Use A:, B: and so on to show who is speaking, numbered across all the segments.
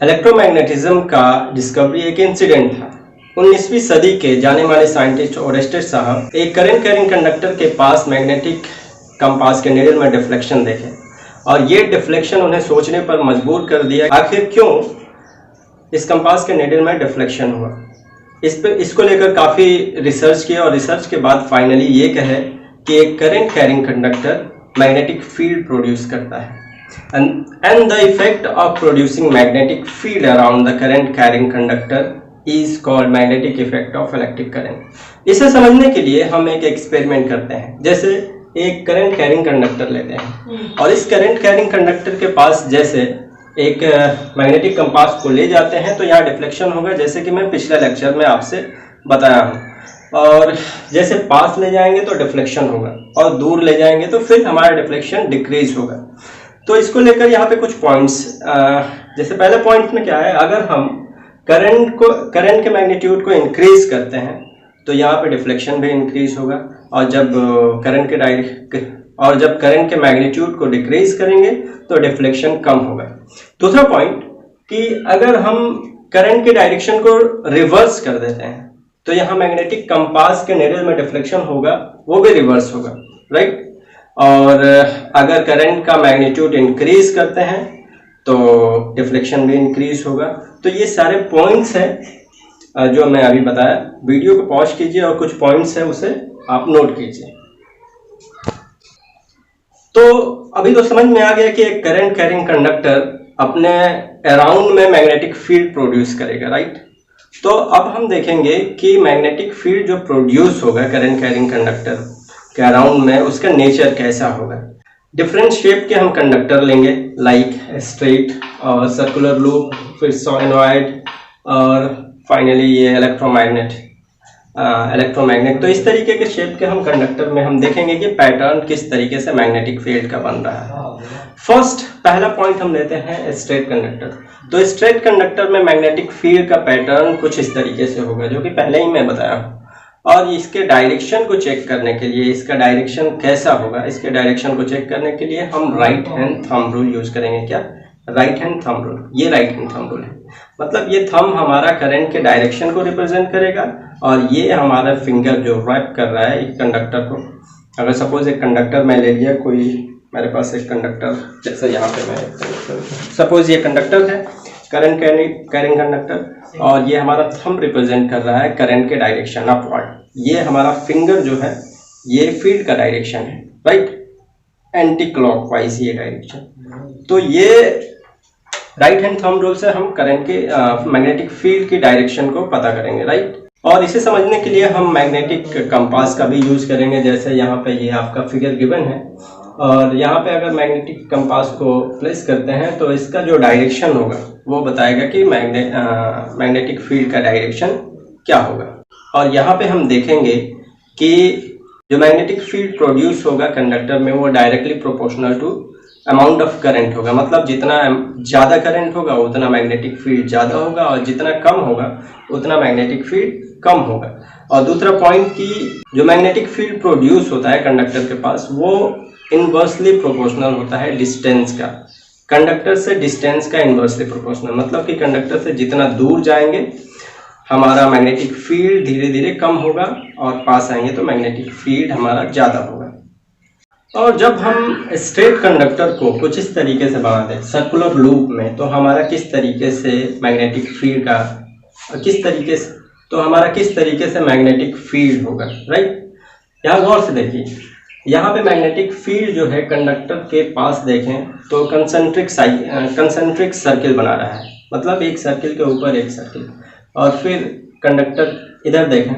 A: Electromagnetism का discovery एक incident था। 19वीं सदी के जाने माने साइंटिस्ट ओरेस्टेड साहब एक करंट कैरिंग कंडक्टर के पास मैग्नेटिक कंपास के नीडल में डिफ्लेक्शन देखे और ये डिफ्लेक्शन उन्हें सोचने पर मजबूर कर दिया आखिर क्यों इस कंपास के नीडल में डिफ्लेक्शन हुआ। इसको लेकर काफ़ी रिसर्च किया और रिसर्च के बाद फाइनली ये कहे कि एक current carrying conductor magnetic field produce करता है and the effect of producing magnetic field around the current carrying conductor is called magnetic effect of electric current। इसे समझने के लिए हम एक एक्सपेरिमेंट करते हैं। जैसे एक करंट कैरिंग कंडक्टर लेते हैं और इस करंट कैरिंग कंडक्टर के पास जैसे एक मैग्नेटिक कंपास को ले जाते हैं तो यहाँ डिफ्लेक्शन होगा, जैसे कि मैं पिछले लेक्चर में आपसे बताया हूँ। और जैसे पास ले जाएंगे तो डिफ्लेक्शन होगा और दूर ले जाएंगे तो फिर हमारा डिफ्लेक्शन डिक्रीज होगा। तो इसको लेकर यहाँ पे कुछ पॉइंट्स, जैसे पहले पॉइंट में क्या है, अगर हम करंट के मैग्नीट्यूड को इंक्रीज करते हैं तो यहाँ पे डिफ्लेक्शन भी इंक्रीज होगा और जब करंट के मैग्नीट्यूड को डिक्रीज करेंगे तो डिफ्लेक्शन कम होगा। दूसरा पॉइंट कि अगर हम करंट के डायरेक्शन को रिवर्स कर देते हैं तो यहाँ मैग्नेटिक कंपास के नीडल में डिफ्लेक्शन होगा, वो भी रिवर्स होगा, राइट। और अगर करंट का मैग्नीट्यूड इंक्रीज करते हैं तो डिफ्लेक्शन भी इंक्रीज होगा। तो ये सारे पॉइंट्स हैं जो मैं अभी बताया। वीडियो को पॉज कीजिए और कुछ पॉइंट्स हैं उसे आप नोट कीजिए। तो अभी तो समझ में आ गया कि एक करंट कैरिंग कंडक्टर अपने अराउंड में मैग्नेटिक फील्ड प्रोड्यूस करेगा, राइट। तो अब हम देखेंगे कि मैग्नेटिक फील्ड जो प्रोड्यूस होगा करंट कैरिंग कंडक्टर के अराउंड में उसका नेचर कैसा होगा। डिफरेंट शेप के हम कंडक्टर लेंगे, लाइक स्ट्रेट और सर्कुलर लूप, फिर सोलेनॉइड और फाइनली ये इलेक्ट्रोमैग्नेट। तो इस तरीके के शेप के हम कंडक्टर में हम देखेंगे कि पैटर्न किस तरीके से मैग्नेटिक फील्ड का बन रहा है। फर्स्ट पहला पॉइंट हम लेते हैं स्ट्रेट कंडक्टर। तो स्ट्रेट कंडक्टर में मैग्नेटिक फील्ड का पैटर्न कुछ इस तरीके से होगा, जो कि पहले ही मैं बताया हूँ। और इसके डायरेक्शन को चेक करने के लिए, इसका डायरेक्शन कैसा होगा, इसके डायरेक्शन को चेक करने के लिए हम right hand thumb rule use करेंगे। क्या? Right hand thumb rule. ये राइट हैंड थंब रूल है, मतलब ये थंब हमारा करंट के डायरेक्शन को रिप्रेजेंट करेगा और ये हमारा फिंगर जो रैप कर रहा है एक कंडक्टर को। अगर सपोज एक कंडक्टर मैं ले लिया, कोई मेरे पास एक कंडक्टर, जैसे यहाँ पे मैं सपोज ये कंडक्टर है, करंट कैरिंग कंडक्टर, और ये हमारा थंब रिप्रेजेंट कर रहा है करंट के डायरेक्शन अपवर्ड। ये हमारा फिंगर जो है ये फील्ड का डायरेक्शन है, राइट, एंटी क्लॉकवाइज ये डायरेक्शन। तो ये राइट हैंड थंब रूल से हम करंट के मैग्नेटिक फील्ड की डायरेक्शन को पता करेंगे, राइट। और इसे समझने के लिए हम मैग्नेटिक कंपास का भी यूज करेंगे। जैसे यहाँ पे ये आपका फिगर गिवन है और यहाँ पे अगर मैग्नेटिक कंपास को प्लेस करते हैं तो इसका जो डायरेक्शन होगा वो बताएगा कि मैग्नेटिक फील्ड का डायरेक्शन क्या होगा। और यहाँ पे हम देखेंगे कि जो मैग्नेटिक फील्ड प्रोड्यूस होगा कंडक्टर में वो directly proportional to amount of current होगा, मतलब जितना ज़्यादा करंट होगा उतना मैग्नेटिक फील्ड ज़्यादा होगा और जितना कम होगा उतना मैग्नेटिक फील्ड कम होगा। और दूसरा पॉइंट कि जो मैग्नेटिक फील्ड प्रोड्यूस होता है कंडक्टर के पास वो इनवर्सली प्रोपोर्शनल होता है डिस्टेंस का, कंडक्टर से डिस्टेंस का इनवर्सली प्रोपोर्शनल, मतलब कि कंडक्टर से जितना दूर जाएंगे हमारा मैग्नेटिक फील्ड धीरे धीरे कम होगा और पास आएंगे तो मैग्नेटिक फील्ड हमारा ज़्यादा होगा। और जब हम स्ट्रेट कंडक्टर को कुछ इस तरीके से बना दें सर्कुलर लूप में तो हमारा किस तरीके से मैग्नेटिक फील्ड का किस तरीके से मैग्नेटिक फील्ड होगा, राइट। यहाँ गौर से देखिए, यहाँ पे मैग्नेटिक फील्ड जो है कंडक्टर के पास देखें तो कंसेंट्रिक सर्किल बना रहा है, मतलब एक सर्किल के ऊपर एक सर्किल। और फिर कंडक्टर इधर देखें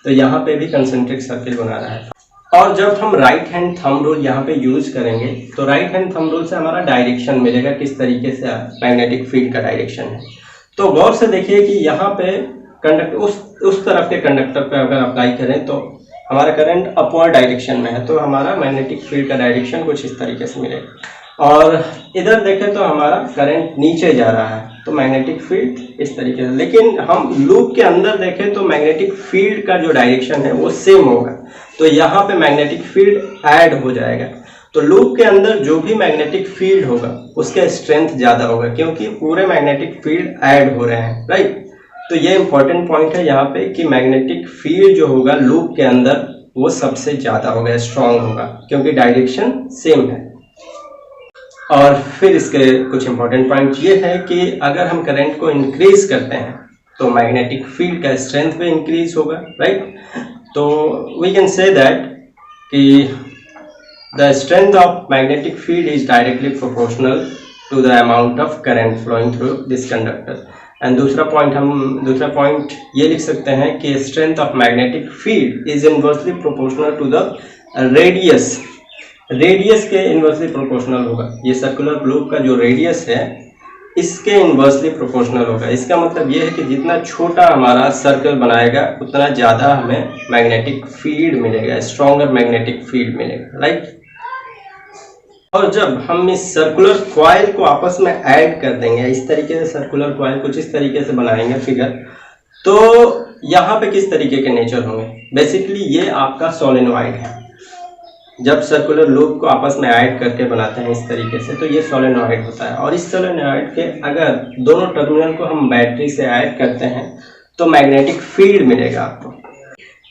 A: तो यहाँ पे भी कंसेंट्रिक सर्किल बना रहा है। और जब हम राइट हैंड थंब रूल यहाँ पे यूज करेंगे तो राइट हैंड थंब रूल से हमारा डायरेक्शन मिलेगा, किस तरीके से मैग्नेटिक फील्ड का डायरेक्शन है। तो गौर से देखिए कि यहाँ पे कंडक्टर उस तरफ के कंडक्टर पे अगर अप्लाई करें तो हमारा करंट अपवर्ड डायरेक्शन में है तो हमारा मैग्नेटिक फील्ड का डायरेक्शन कुछ इस तरीके से मिलेगा। और इधर देखें तो हमारा करंट नीचे जा रहा है तो मैग्नेटिक फील्ड इस तरीके से। लेकिन हम लूप के अंदर देखें तो मैग्नेटिक फील्ड का जो डायरेक्शन है वो सेम होगा, तो यहाँ पे मैग्नेटिक फील्ड ऐड हो जाएगा। तो लूप के अंदर जो भी मैग्नेटिक फील्ड होगा उसका स्ट्रेंथ ज्यादा होगा, क्योंकि पूरे मैग्नेटिक फील्ड ऐड हो रहे हैं, राइट। तो ये इंपॉर्टेंट पॉइंट है यहाँ पे कि मैग्नेटिक फील्ड जो होगा लूप के अंदर वो सबसे ज्यादा होगा, स्ट्रांग होगा, क्योंकि डायरेक्शन सेम है। और फिर इसके कुछ इंपॉर्टेंट पॉइंट ये है कि अगर हम करंट को इंक्रीज करते हैं तो मैग्नेटिक फील्ड का स्ट्रेंथ भी इंक्रीज होगा, राइट। तो वी कैन से दैट कि the strength of magnetic field is directly proportional to the amount of current flowing through this conductor. And दूसरा पॉइंट ये लिख सकते हैं कि strength of magnetic field is inversely proportional to the radius के inversely proportional होगा। ये circular loop का जो रेडियस है इसके इनवर्सली प्रोपोर्शनल होगा। इसका मतलब ये है कि जितना छोटा हमारा सर्कल बनाएगा उतना ज़्यादा हमें मैग्नेटिक फील्ड मिलेगा, स्ट्रॉन्गर मैग्नेटिक फील्ड मिलेगा, राइट। और जब हम इस सर्कुलर कॉइल को आपस में ऐड कर देंगे, इस तरीके से सर्कुलर कॉइल कुछ इस तरीके से बनाएंगे फिगर, तो यहाँ पे किस तरीके के नेचर होंगे। बेसिकली ये आपका सोलेनॉइड है। जब सर्कुलर लूप को आपस में ऐड करके बनाते हैं इस तरीके से तो ये सोलेनॉइड होता है। और इस सोलेनॉइड के अगर दोनों टर्मिनल को हम बैटरी से ऐड करते हैं तो मैग्नेटिक फील्ड मिलेगा आपको।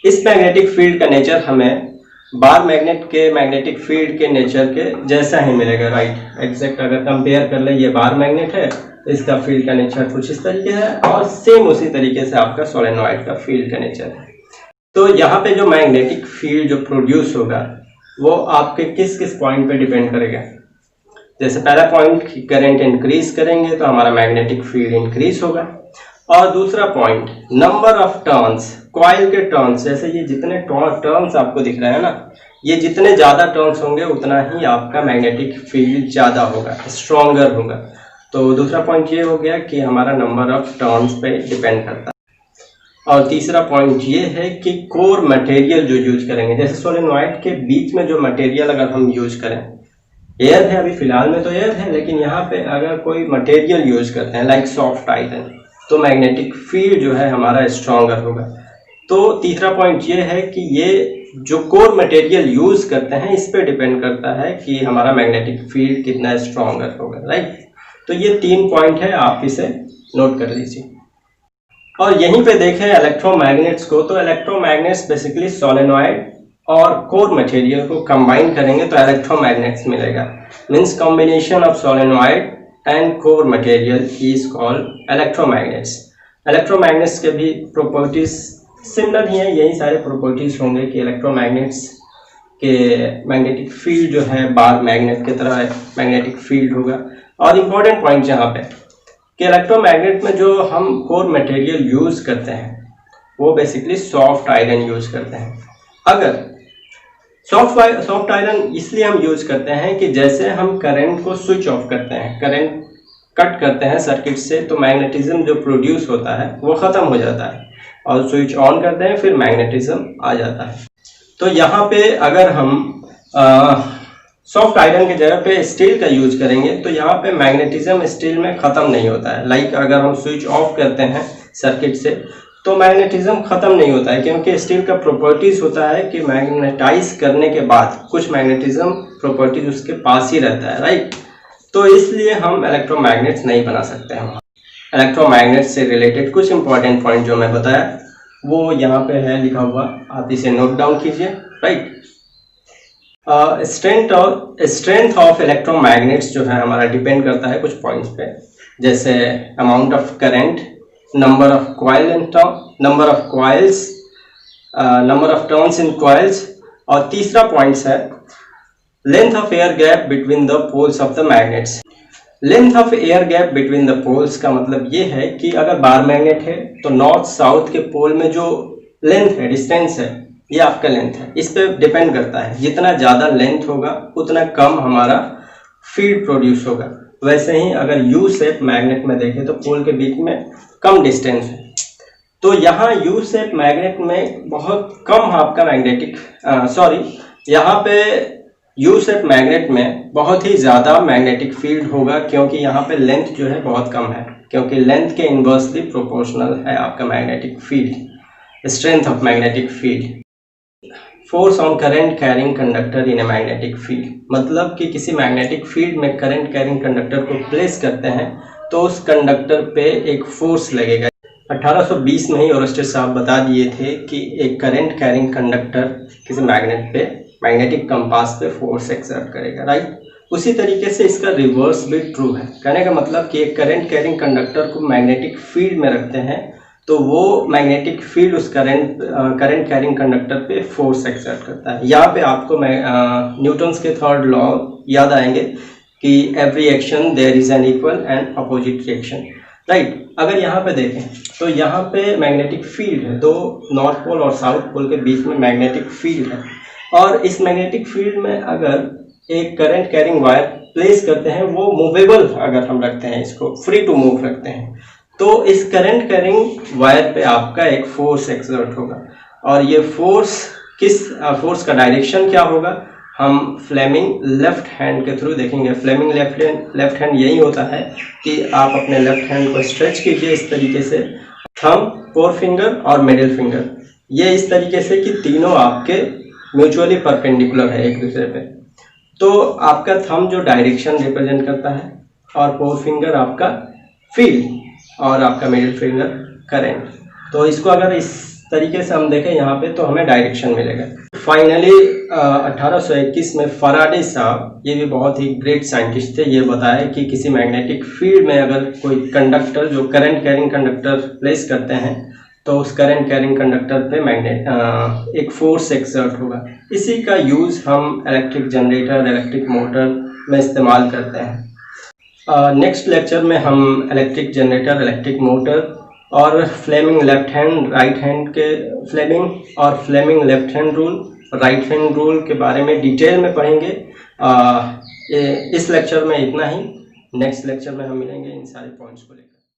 A: इस मैग्नेटिक फील्ड का नेचर हमें बार मैग्नेट के मैग्नेटिक फील्ड के नेचर के जैसा ही मिलेगा, राइट। एग्जैक्ट अगर कंपेयर कर ले, ये बार मैग्नेट है, इसका फील्ड का नेचर कुछ इस तरीके है और सेम उसी तरीके से आपका सोलेनॉइड का फील्ड का नेचर है। तो यहाँ पे जो मैग्नेटिक फील्ड जो प्रोड्यूस होगा वो आपके किस किस पॉइंट पे डिपेंड करेगा। जैसे पहला पॉइंट, करंट इंक्रीज करेंगे तो हमारा मैग्नेटिक फील्ड इंक्रीज होगा। और दूसरा point, number of turns, coil के टर्न्स, जैसे ये जितने टर्न्स आपको दिख रहे हैं ना, ये जितने ज्यादा टर्न्स होंगे उतना ही आपका मैग्नेटिक फील्ड ज्यादा होगा, स्ट्रॉन्गर होगा। तो दूसरा पॉइंट ये हो गया कि हमारा नंबर ऑफ टर्न्स पे डिपेंड करता है। और तीसरा पॉइंट ये है कि कोर मटेरियल जो यूज करेंगे, जैसे सोलेनॉइड के बीच में जो मटेरियल अगर हम यूज करें, एयर है, अभी फिलहाल में तो एयर है, लेकिन यहाँ पे अगर कोई मटेरियल यूज करते हैं लाइक सॉफ्ट आयरन, तो मैग्नेटिक फील्ड जो है हमारा स्ट्रॉन्गर होगा। तो तीसरा पॉइंट ये है कि ये जो कोर मटेरियल यूज करते हैं इस पे डिपेंड करता है कि हमारा मैग्नेटिक फील्ड कितना स्ट्रॉन्गर होगा, राइट। तो ये 3 पॉइंट है, आप इसे नोट कर लीजिए। और यहीं पे देखें इलेक्ट्रोमैग्नेट्स को, तो इलेक्ट्रोमैग्नेट्स बेसिकली सोलेनॉइड और कोर मटेरियल को कंबाइन करेंगे तो इलेक्ट्रोमैग्नेट्स मिलेगा। Means combination of solenoid and core material is called electromagnets. Electromagnets के भी प्रॉपर्टीज सिमिलर ही है, यही सारे प्रॉपर्टीज होंगे कि इलेक्ट्रोमैग्नेट्स के मैग्नेटिक फील्ड जो है बार मैग्नेट की तरह मैग्नेटिक फील्ड होगा। और इम्पोर्टेंट पॉइंट यहाँ पे कि इलेक्ट्रोमैग्नेट में जो हम कोर मटेरियल यूज करते हैं वो बेसिकली सॉफ्ट आयरन यूज करते हैं। अगर सॉफ्ट आयरन इसलिए हम यूज करते हैं कि जैसे हम करंट को स्विच ऑफ करते हैं, करंट कट करते हैं सर्किट से, तो मैग्नेटिज्म जो प्रोड्यूस होता है वो खत्म हो जाता है, और स्विच ऑन करते हैं फिर मैग्नेटिज्म आ जाता है। तो यहाँ पे अगर हम सॉफ्ट आयरन की जगह पे स्टील का यूज करेंगे तो यहाँ पे मैग्नेटिज्म स्टील में खत्म नहीं होता है। लाइक अगर हम स्विच ऑफ करते हैं सर्किट से तो मैग्नेटिज्म खत्म नहीं होता है, क्योंकि स्टील का प्रॉपर्टीज होता है कि मैग्नेटाइज करने के बाद कुछ मैग्नेटिज्म प्रॉपर्टीज उसके पास ही रहता है, राइट। तो इसलिए हम इलेक्ट्रोमैग्नेट्स नहीं बना सकते हैं। इलेक्ट्रोमैग्नेट से रिलेटेड कुछ इंपॉर्टेंट पॉइंट जो मैं बताया वो यहाँ पे है लिखा हुआ, आप इसे नोट डाउन कीजिए, राइट। स्ट्रेंथ ऑफ इलेक्ट्रोमैग्नेट्स जो है हमारा डिपेंड करता है कुछ पॉइंट्स पे, जैसे amount of current, number of coil in number of coils, number of turns in coils. और तीसरा पॉइंट्स है length of air gap between the poles of the magnets. Length of air gap between the poles का मतलब ये है कि अगर bar magnet है तो नॉर्थ साउथ के पोल में जो लेंथ है, डिस्टेंस है, ये आपका लेंथ है, इस पे डिपेंड करता है। जितना ज्यादा लेंथ होगा उतना कम हमारा फील्ड प्रोड्यूस होगा। वैसे ही अगर यू शेप मैग्नेट में देखें तो पोल के बीच में कम डिस्टेंस है, तो यहाँ यू शेप मैग्नेट में बहुत कम आपका मैग्नेटिक यहाँ पे यू शेप मैग्नेट में बहुत ही ज्यादा मैग्नेटिक फील्ड होगा, क्योंकि यहाँ पे लेंथ जो है बहुत कम है, क्योंकि लेंथ के इनवर्सली प्रोपोर्शनल है आपका magnetic field, strength of magnetic field. Force on current carrying conductor in a magnetic field, मतलब कि किसी मैग्नेटिक फील्ड में करंट कैरिंग कंडक्टर को प्लेस करते हैं तो उस कंडक्टर पे एक फोर्स लगेगा। 1820 में ही ओरस्टेड साहब बता दिए थे कि एक करंट कैरिंग कंडक्टर किसी मैग्नेट पे, मैग्नेटिक कंपास पे फोर्स एक्सर्ट करेगा, राइट। उसी तरीके से इसका रिवर्स भी ट्रू है। कहने का मतलब कि एक करंट कैरिंग कंडक्टर को मैग्नेटिक फील्ड में रखते हैं तो वो मैग्नेटिक फील्ड उस करंट कैरिंग कंडक्टर पे फोर्स एक्सर्ट करता है। यहाँ पे आपको न्यूटन्स के थर्ड लॉ याद आएंगे कि every action there is an equal and opposite reaction, right. अगर यहाँ पे देखें तो यहाँ पे मैग्नेटिक फील्ड है, दो नॉर्थ पोल और साउथ पोल के बीच में मैग्नेटिक फील्ड है, और इस मैग्नेटिक फील्ड में अगर एक करंट कैरिंग वायर प्लेस करते हैं, वो मूवेबल अगर हम रखते हैं, इसको फ्री टू मूव रखते हैं, तो इस करंट कैरिंग वायर पे आपका एक फोर्स एक्सर्ट होगा। और ये फोर्स फोर्स का डायरेक्शन क्या होगा, हम फ्लेमिंग लेफ्ट हैंड के थ्रू देखेंगे। फ्लेमिंग लेफ्ट हैंड यही होता है कि आप अपने लेफ्ट हैंड को स्ट्रेच कीजिए इस तरीके से, थंब, फोर फिंगर और मिडिल फिंगर, ये इस तरीके से कि तीनों आपके म्यूचुअली परपेंडिकुलर है एक दूसरे पे। तो आपका थंब जो डायरेक्शन रिप्रेजेंट करता है, और फोर फिंगर आपका फील्ड, और आपका मिडिल फिंगर करंट। तो इसको अगर इस तरीके से हम देखें यहाँ पे तो हमें डायरेक्शन मिलेगा। फाइनली 1821 में फैराडे साहब, ये भी बहुत ही ग्रेट साइंटिस्ट थे, ये बताया कि किसी मैग्नेटिक फील्ड में अगर कोई कंडक्टर जो करंट कैरिंग कंडक्टर प्लेस करते हैं तो उस करंट कैरिंग कंडक्टर पे एक फोर्स एक्सर्ट होगा। इसी का यूज़ हम इलेक्ट्रिक जनरेटर, इलेक्ट्रिक मोटर में इस्तेमाल करते हैं। नेक्स्ट लेक्चर में हम इलेक्ट्रिक जनरेटर, इलेक्ट्रिक मोटर और Fleming left hand, right hand के फ्लेमिंग और Fleming left hand rule, right hand rule के बारे में डिटेल में पढ़ेंगे। इस लेक्चर में इतना ही। नेक्स्ट लेक्चर में हम मिलेंगे इन सारे पॉइंट्स को लेकर।